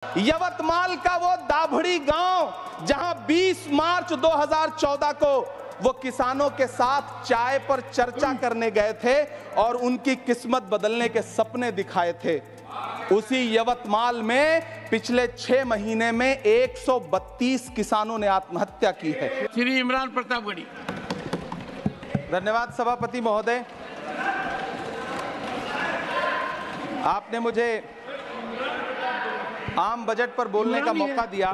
यवतमाल का वो दाभड़ी गांव जहां 20 मार्च 2014 को वो किसानों के साथ चाय पर चर्चा करने गए थे और उनकी किस्मत बदलने के सपने दिखाए थे, उसी यवतमाल में पिछले 6 महीने में 132 किसानों ने आत्महत्या की है। श्री इमरान प्रतापगढ़ी। धन्यवाद सभापति महोदय, आपने मुझे आम बजट पर बोलने का मौका दिया।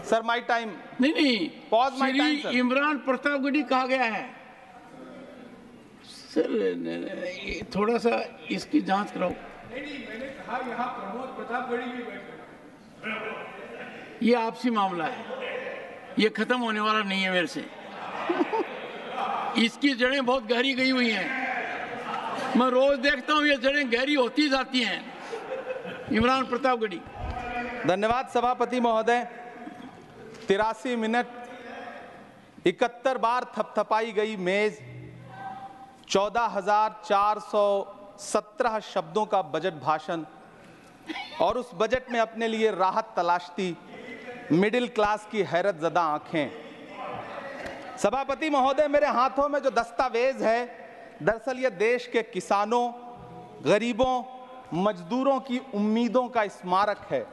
Sir my time. नहीं, pause my time sir. Imran Pratapgarhi कहा गया है सर, थोड़ा सा इसकी जांच कराओ। मैंने कहा यहाँ प्रमोद प्रतापगढ़ी भी बैठे। ये आपसी मामला है, ये खत्म होने वाला नहीं है मेरे से। इसकी जड़ें बहुत गहरी गई हुई हैं, मैं रोज देखता हूँ ये जड़ें गहरी होती जाती हैं। इमरान प्रतापगढ़ी। धन्यवाद सभापति महोदय। 83 मिनट 71 बार थपथपाई गई मेज, 14,417 शब्दों का बजट भाषण और उस बजट में अपने लिए राहत तलाशती मिडिल क्लास की हैरत ज़दा आंखें। सभापति महोदय, मेरे हाथों में जो दस्तावेज है दरअसल ये देश के किसानों, गरीबों, मजदूरों की उम्मीदों का स्मारक है।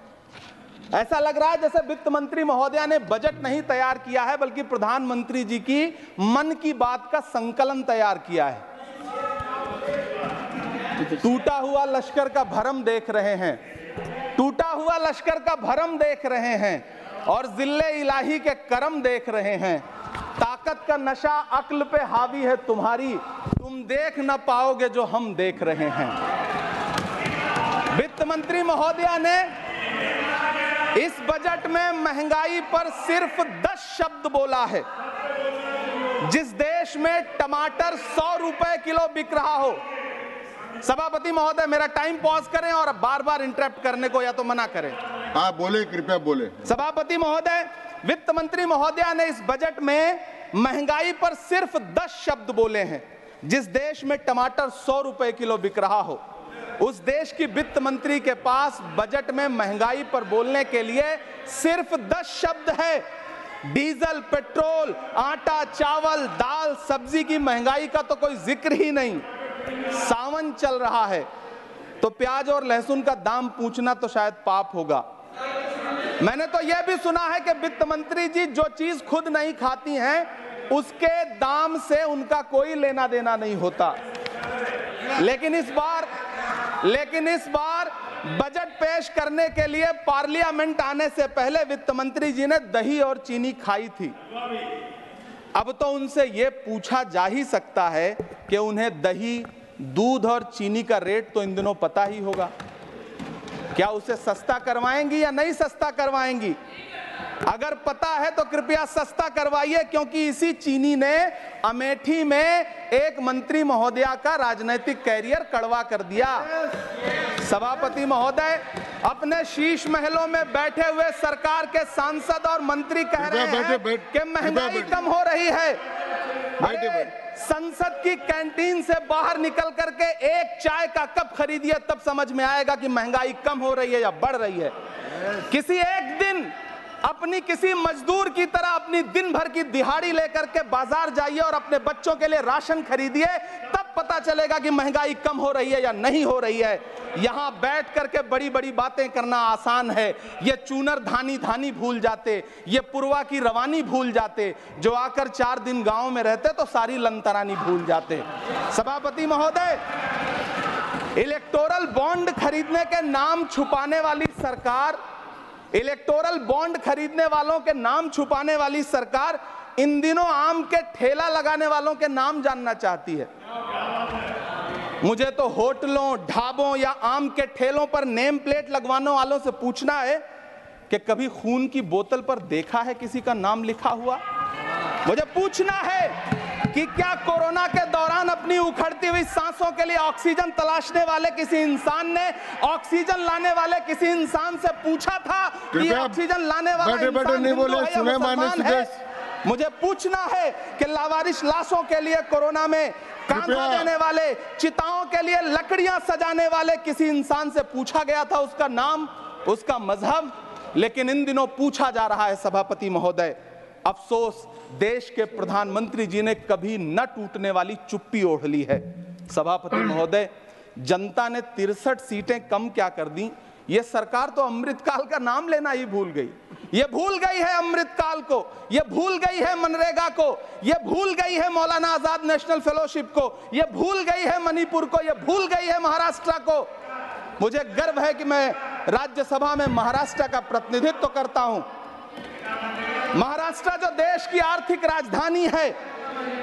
ऐसा लग रहा है जैसे वित्त मंत्री महोदया ने बजट नहीं तैयार किया है बल्कि प्रधानमंत्री जी की मन की बात का संकलन तैयार किया है। टूटा हुआ लश्कर का भरम देख रहे हैं, टूटा हुआ लश्कर का भरम देख रहे हैं और जिल्ले इलाही के करम देख रहे हैं। ताकत का नशा अक्ल पे हावी है तुम्हारी, तुम देख ना पाओगे जो हम देख रहे हैं। वित्त मंत्री महोदया ने इस बजट में महंगाई पर सिर्फ 10 शब्द बोला है। जिस देश में टमाटर 100 रुपए किलो बिक रहा हो। सभापति महोदय, मेरा टाइम पॉज करें और बार बार इंटरप्ट करने को या तो मना करें। हाँ बोले, कृपया बोले। सभापति महोदय, वित्त मंत्री महोदया ने इस बजट में महंगाई पर सिर्फ 10 शब्द बोले हैं। जिस देश में टमाटर 100 रुपए किलो बिक रहा हो, उस देश की वित्त मंत्री के पास बजट में महंगाई पर बोलने के लिए सिर्फ 10 शब्द है। डीजल, पेट्रोल, आटा, चावल, दाल, सब्जी की महंगाई का तो कोई जिक्र ही नहीं। सावन चल रहा है तो प्याज और लहसुन का दाम पूछना तो शायद पाप होगा। मैंने तो यह भी सुना है कि वित्त मंत्री जी जो चीज खुद नहीं खाती हैं उसके दाम से उनका कोई लेना देना नहीं होता। लेकिन इस बार बजट पेश करने के लिए पार्लियामेंट आने से पहले वित्त मंत्री जी ने दही और चीनी खाई थी। अब तो उनसे यह पूछा जा ही सकता है कि उन्हें दही, दूध और चीनी का रेट तो इन दिनों पता ही होगा। क्या उसे सस्ता करवाएंगी या नहीं सस्ता करवाएंगी? अगर पता है तो कृपया सस्ता करवाइए, क्योंकि इसी चीनी ने अमेठी में एक मंत्री महोदया का राजनीतिक कैरियर कड़वा कर दिया। सभापति महोदय, अपने शीश महलों में बैठे हुए सरकार के सांसद और मंत्री कह रहे हैं कि महंगाई कम हो रही है। संसद की कैंटीन से बाहर निकल करके एक चाय का कप खरीदिए, तब समझ में आएगा कि महंगाई कम हो रही है या बढ़ रही है। किसी एक दिन अपनी किसी मजदूर की तरह अपनी दिन भर की दिहाड़ी लेकर के बाजार जाइए और अपने बच्चों के लिए राशन खरीदिए, तब पता चलेगा कि महंगाई कम हो रही है या नहीं हो रही है। यहां बैठ करके बड़ी बड़ी बातें करना आसान है। ये चूनर धानी धानी भूल जाते, ये पुरवा की रवानी भूल जाते, जो आकर 4 दिन गांव में रहते तो सारी लंतरानी भूल जाते। सभापति महोदय, इलेक्टोरल बॉन्ड खरीदने के नाम छुपाने वाली सरकार, इलेक्टोरल बॉन्ड खरीदने वालों के नाम छुपाने वाली सरकार इन दिनों आम के ठेला लगाने वालों के नाम जानना चाहती है। मुझे तो होटलों, ढाबों या आम के ठेलों पर नेम प्लेट लगवाने वालों से पूछना है कि कभी खून की बोतल पर देखा है किसी का नाम लिखा हुआ? मुझे पूछना है कि क्या कोरोना के दौरान अपनी उखड़ती हुई सांसों के लिए ऑक्सीजन तलाशने वाले किसी इंसान ने ऑक्सीजन लाने वाले किसी इंसान से पूछा था कि ऑक्सीजन लाने वाला इंसान हिंदू है या मुसलमान है? मुझे पूछना है कि लावारिश लाशों के लिए कोरोना में कांधा देने वाले, चिताओं के लिए लकड़ियां सजाने वाले किसी इंसान से पूछा गया था उसका नाम, उसका मजहब? लेकिन इन दिनों पूछा जा रहा है सभापति महोदय। अफसोस, देश के प्रधानमंत्री जी ने कभी न टूटने वाली चुप्पी ओढ़ ली है। सभापति महोदय, जनता ने 63 सीटें कम क्या कर दी? ये सरकार तो अमृतकाल का नाम लेना ही भूल गई। ये भूल गई है अमृतकाल को, ये भूल गई है मनरेगा को, ये भूल गई है मौलाना आजाद नेशनल फेलोशिप को, ये भूल गई है मणिपुर को, ये भूल गई है महाराष्ट्र को। मुझे गर्व है कि मैं राज्यसभा में महाराष्ट्र का प्रतिनिधित्व करता हूं। महाराष्ट्र जो देश की आर्थिक राजधानी है,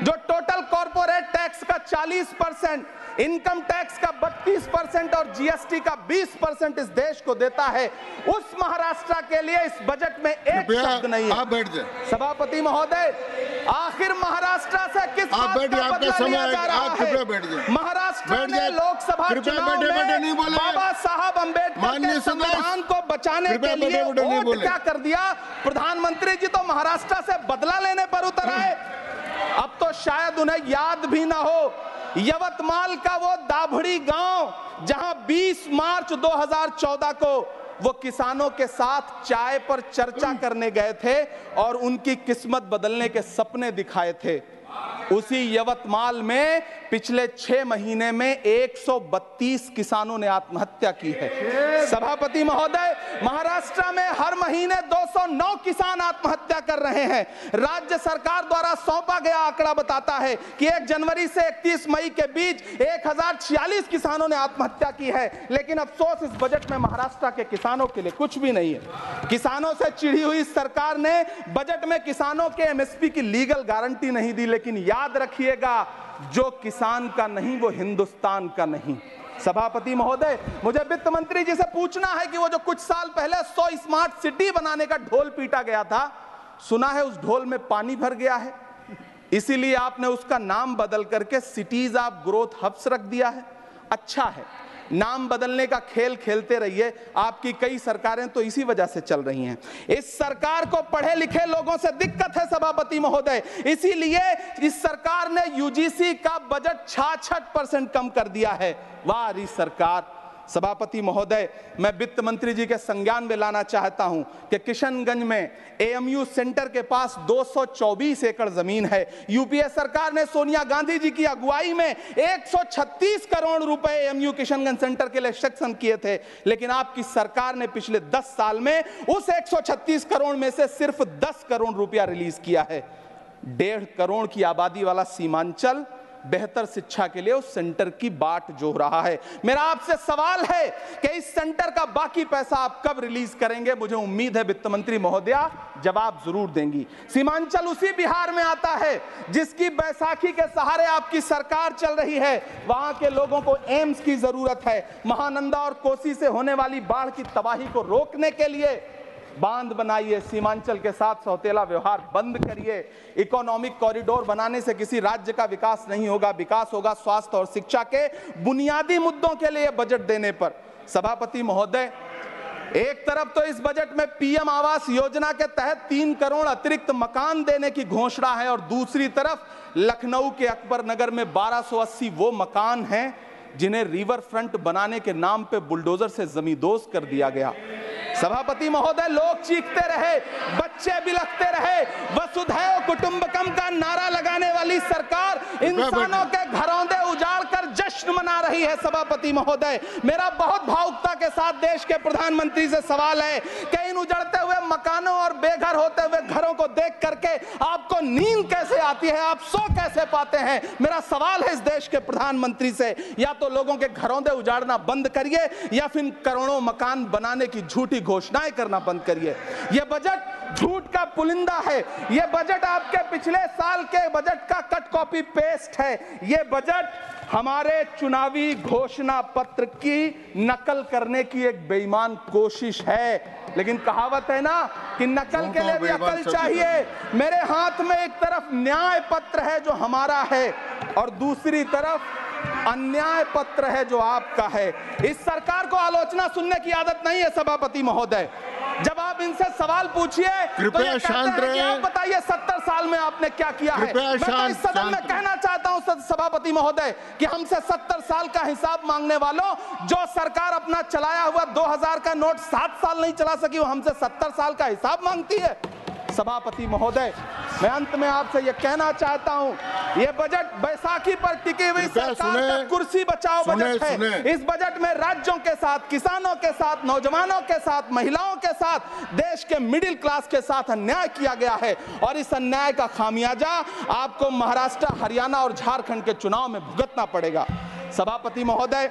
जो टोटल कॉर्पोरेट टैक्स का 40%, इनकम टैक्स का 32% और जीएसटी का 20% इस देश को देता है, उस महाराष्ट्र के लिए इस बजट में एक शब्द नहीं है। आप बैठ जाए। सभापति महोदय, आखिर महाराष्ट्र से किस बात का बदला लिया जा रहा है? महाराष्ट्र में लोकसभा चुनाव में बाबा साहब अम्बेडकर के संविधान को बचाने के लिए वोट क्या कर दिया? प्रधानमंत्री जी तो महाराष्ट्र से बदला लेने पर उतर आए। अब तो शायद उन्हें याद भी ना हो यवतमाल का वो दाभड़ी गांव जहां 20 मार्च 2014 को वो किसानों के साथ चाय पर चर्चा करने गए थे और उनकी किस्मत बदलने के सपने दिखाए थे। उसी यवतमाल में पिछले 6 महीने में 132 किसानों ने आत्महत्या की है। सभापति महोदय, महाराष्ट्र में हर महीने 209 किसान आत्महत्या कर रहे हैं। राज्य सरकार द्वारा सौंपा गया आंकड़ा बताता है कि 1 जनवरी से 31 मई के बीच 1046 किसानों ने आत्महत्या की है। लेकिन अफसोस, इस बजट में महाराष्ट्र के किसानों के लिए कुछ भी नहीं है। किसानों से चिढ़ी हुई सरकार ने बजट में किसानों के एमएसपी की लीगल गारंटी नहीं दी। लेकिन याद रखिएगा, जो किसान का नहीं वो हिंदुस्तान का नहीं। सभापति महोदय, मुझे वित्त मंत्री जी से पूछना है कि वो जो कुछ साल पहले 100 स्मार्ट सिटी बनाने का ढोल पीटा गया था, सुना है उस ढोल में पानी भर गया है, इसीलिए आपने उसका नाम बदल करके सिटीज ऑफ ग्रोथ हब्स रख दिया है। अच्छा है, नाम बदलने का खेल खेलते रहिए। आपकी कई सरकारें तो इसी वजह से चल रही हैं। इस सरकार को पढ़े लिखे लोगों से दिक्कत है सभापति महोदय, इसीलिए इस सरकार ने यूजीसी का बजट 66% कम कर दिया है। वाह री सरकार। सभापति महोदय, मैं वित्त मंत्री जी के संज्ञान में लाना चाहता हूं कि किशनगंज में एएमयू सेंटर के पास 224 एकड़ जमीन है। यूपीए सरकार ने सोनिया गांधी जी की अगुवाई में 136 करोड़ रुपए एएमयू किशनगंज सेंटर के लिए सेक्शन किए थे। लेकिन आपकी सरकार ने पिछले 10 साल में उस 136 करोड़ में से सिर्फ 10 करोड़ रुपया रिलीज किया है। 1.5 करोड़ की आबादी वाला सीमांचल बेहतर शिक्षा के लिए उस सेंटर की बाट जोह रहा है। मेरा आपसे सवाल है कि इस सेंटर का बाकी पैसा आप कब रिलीज करेंगे? मुझे उम्मीद है वित्त मंत्री महोदया जवाब जरूर देंगी। सीमांचल उसी बिहार में आता है जिसकी बैसाखी के सहारे आपकी सरकार चल रही है। वहां के लोगों को एम्स की जरूरत है। महानंदा और कोसी से होने वाली बाढ़ की तबाही को रोकने के लिए बांध बनाइए, सीमांचल के साथ सौतेला व्यवहार बंद करिए। इकोनॉमिक कॉरिडोर बनाने से किसी राज्य का विकास नहीं होगा, विकास होगा स्वास्थ्य और शिक्षा के बुनियादी मुद्दों के लिए बजट देने पर। सभापति महोदय, एक तरफ तो इस बजट में पीएम आवास योजना के तहत 3 करोड़ अतिरिक्त मकान देने की घोषणा है और दूसरी तरफ लखनऊ के अकबर नगर में 1280 वो मकान हैं जिन्हें रिवर फ्रंट बनाने के नाम पे बुलडोजर से जमींदोज कर दिया गया। सभापति महोदय, लोग चीखते रहे, बच्चे बिलखते रहे, वसुधैव कुटुंबकम का नारा लगाने वाली सरकार इंसानों के घरौंदे उजाड़ कर जश्न मना रही है। सभापति महोदय, मेरा बहुत भावुकता के साथ देश के प्रधानमंत्री से सवाल है कि इन उजड़ते हुए मकानों और बेघर होते हुए घरों को देख करके आपको नींद कैसे आती है, आप सो कैसे पाते हैं? मेरा सवाल है इस देश के प्रधानमंत्री से, या तो लोगों के घरौंदे उजाड़ना बंद करिए या फिर करोड़ों मकान बनाने की झूठी घोषणाएं करना बंद करिए। यह बजट झूठ का पुलिंदा है। यह बजट आपके पिछले साल के बजट का कट कॉपी पेस्ट है। यह बजट हमारे चुनावी घोषणा पत्र की नकल करने की एक बेईमान कोशिश है। लेकिन कहावत है ना कि नकल के लिए भी अकल चाहिए। मेरे हाथ में एक तरफ न्याय पत्र है जो हमारा है और दूसरी तरफ अन्याय पत्र है जो आपका है। इस सरकार को आलोचना सुनने की आदत नहीं है सभापति महोदय। जब आप इनसे सवाल पूछिए तो कृपया ये शांत कहते हैं कि रहे। आप बताइए 70 साल में आपने क्या किया है। कृपया मैं तो इस सदन शांत में कहना चाहता हूं सभापति महोदय कि हमसे 70 साल का हिसाब मांगने वालों, जो सरकार अपना चलाया हुआ 2000 का नोट 7 साल नहीं चला सकी, वो हमसे 70 साल का हिसाब मांगती है। सभापति महोदय, मैं अंत में आपसे यह कहना चाहता हूं, यह बजट बैसाखी पर टिकी हुई सरकार का कुर्सी बचाओ बजट है। इस बजट में राज्यों के साथ, किसानों के साथ, नौजवानों के साथ, महिलाओं के साथ, देश के मिडिल क्लास के साथ अन्याय किया गया है और इस अन्याय का खामियाजा आपको महाराष्ट्र, हरियाणा और झारखंड के चुनाव में भुगतना पड़ेगा। सभापति महोदय,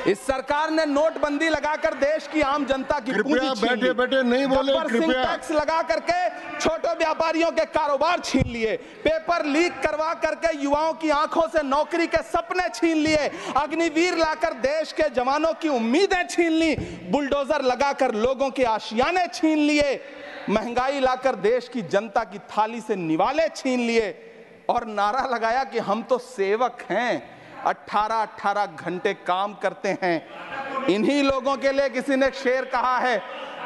इस सरकार ने नोटबंदी लगाकर देश की आम जनता की पूंजी छीन ली। बैठे बैठे नहीं बोले, कृपया। टैक्स लगा करके छोटे व्यापारियों के कारोबार छीन लिए, पेपर लीक करवा करके युवाओं की आंखों से नौकरी के सपने छीन लिए, अग्निवीर लाकर देश के जवानों की उम्मीदें छीन ली, बुलडोजर लगाकर लोगों के आशियाने छीन लिए, महंगाई लाकर देश की जनता की थाली से निवाले छीन लिए और नारा लगाया कि हम तो सेवक हैं, 18-18 घंटे काम करते हैं। इन्हीं लोगों के लिए किसी ने शेर कहा है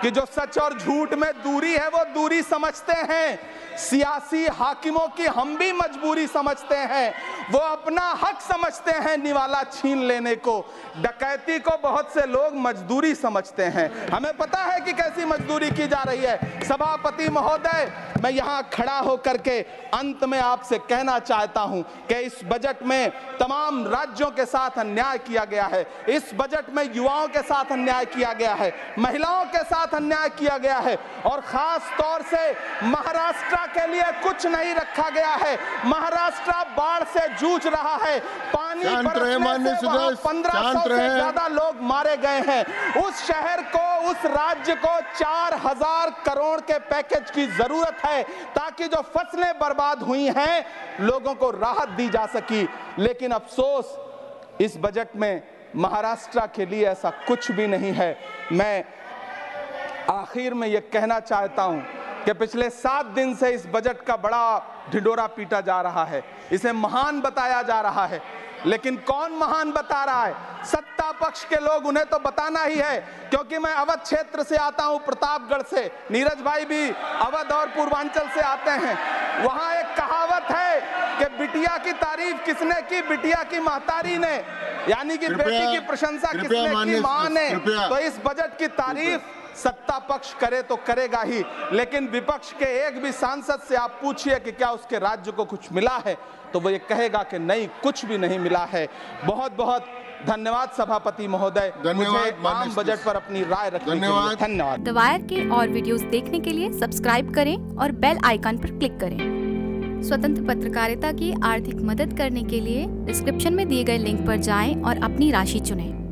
कि जो सच और झूठ में दूरी है वो दूरी समझते हैं, सियासी हाकिमों की हम भी मजबूरी समझते हैं, वो अपना हक समझते हैं निवाला छीन लेने को, डकैती को बहुत से लोग मजदूरी समझते हैं। हमें पता है कि कैसी मजदूरी की जा रही है। सभापति महोदय, मैं यहाँ खड़ा होकर के अंत में आपसे कहना चाहता हूँ कि इस बजट में तमाम राज्यों के साथ अन्याय किया गया है, इस बजट में युवाओं के साथ अन्याय किया गया है, महिलाओं के साथ अन्याय किया गया है और खास तौर से महाराष्ट्र के लिए कुछ नहीं रखा गया है। महाराष्ट्र बाढ़ से जूझ रहा है, पानी बरसने से वहां 1500 से ज्यादा लोग मारे गए हैं। उस शहर को, उस राज्य को 4000 करोड़ के पैकेज की जरूरत है ताकि जो फसलें बर्बाद हुई हैं लोगों को राहत दी जा सकी। लेकिन अफसोस, इस बजट में महाराष्ट्र के लिए ऐसा कुछ भी नहीं है। मैं आखिर में यह कहना चाहता हूं कि पिछले 7 दिन से इस बजट का बड़ा ढिंढोरा पीटा जा रहा है, इसे महान बताया जा रहा है, लेकिन कौन महान बता रहा है? सत्ता पक्ष के लोग, उन्हें तो बताना ही है, क्योंकि मैं अवध क्षेत्र से आता हूं, प्रतापगढ़ से, नीरज भाई भी अवध और पूर्वांचल से आते हैं। वहां एक कहावत है कि बिटिया की तारीफ किसने की? बिटिया की महतारी ने, यानी कि बेटी की प्रशंसा किसने की? मां ने। तो इस बजट की तारीफ सत्ता पक्ष करे तो करेगा ही, लेकिन विपक्ष के एक भी सांसद से आप पूछिए कि क्या उसके राज्य को कुछ मिला है, तो वो ये कहेगा कि नहीं, कुछ भी नहीं मिला है। बहुत बहुत धन्यवाद सभापति महोदय, मुझे आम बजट पर अपनी राय रखने के लिए धन्यवाद। द वायर के और वीडियोस देखने के लिए सब्सक्राइब करें और बेल आइकन पर क्लिक करें। स्वतंत्र पत्रकारिता की आर्थिक मदद करने के लिए डिस्क्रिप्शन में दिए गए लिंक पर जाएं और अपनी राशि चुनें।